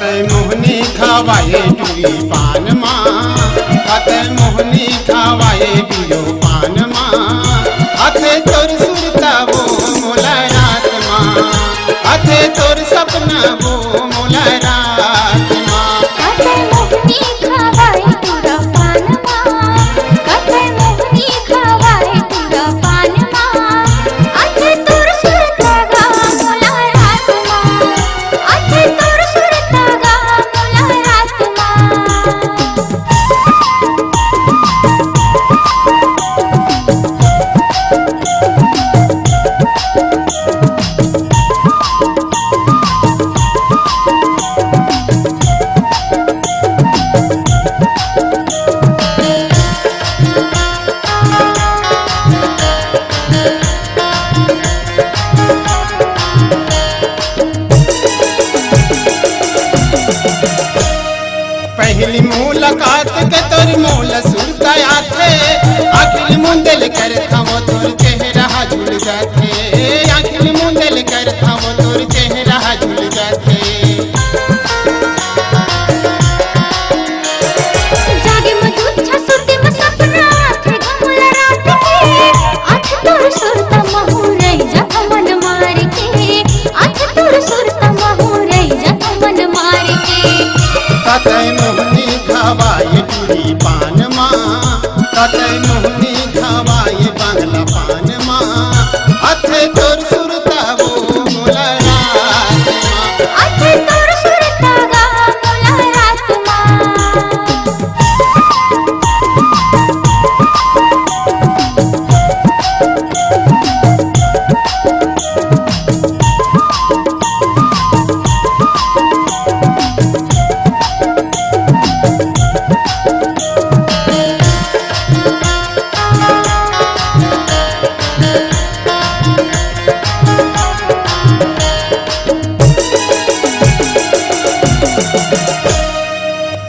कतई मोहनी खावाए टूरी पान माँ, कतई मोहनी खावाए पियो पान माँ। अथे तोर सुरता वो मोला रात माँ, अथे तोर सपना वो मोला रात माँ। कतई मोहनी खावाए टूरा पान माँ, कतई मोहनी खावाए टूरा पान माँ। अथे तोर सुरता गा मोला रात माँ, अथे तोर सुरता गा मोला रात माँ। पहली मुलाकात के तोर मोल सुरताया थे, आखिर मुंदल कर था वो तोर चेहरा झुल जाते, आखिर मुंदल कर था वो तोर चेहरा झुल जाते। जागे मधुच्छा सुरती में सपना थे घमल रात के, आँख तोर सुरता महू रही जा मन मार के, आँख तोर सुरता महू रही जा मन मार के। कतई मोहनी खावाए टूरी पान माँ, कतई मोहनी खावाए बांगला पान माँ। अथे तोर सुरता वो मोला रात माँ, अथे तोर सुरता गा मोला रात माँ।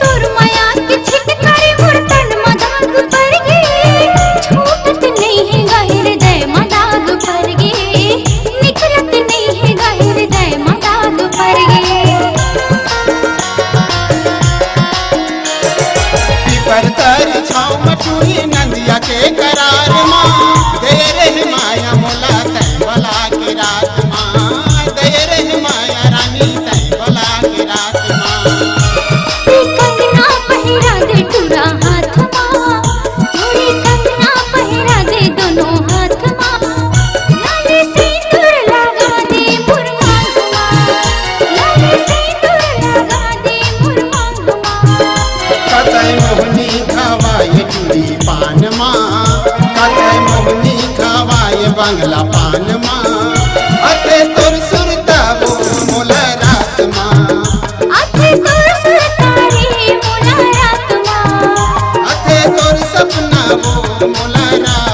तोर माया के छिटकारे मोर तन में दाग पड़ गे, छूटत नहीं है गहिर दय में दाग पड़ गे, निकलत नहीं है गहिर दय में दाग पड़ गे। पीपर तर छाव मटूरी नंदिया के करार माँ, दे रे माया मोला तय बला के रात माँ, दे रे माया रानी तय बला के रात माँ। कंगना पहिरा दे टूरा हाथ माँ, जोड़ी कंगना पहिरा दे दोनों हाथ माँ। लाली सिंदूर लगा दे मोर मांग माँ, लाली सिंदूर लगा दे मोर मांग माँ। कतई मोहनी खावाए टूरी पान माँ, कतई मोहनी खावाए बांगला पान माँ। अथे तोर सुरता वो मोला रात माँ, अथे तोर सुरता रे मोला रात माँ। अथे तोर सपना वो मोला रात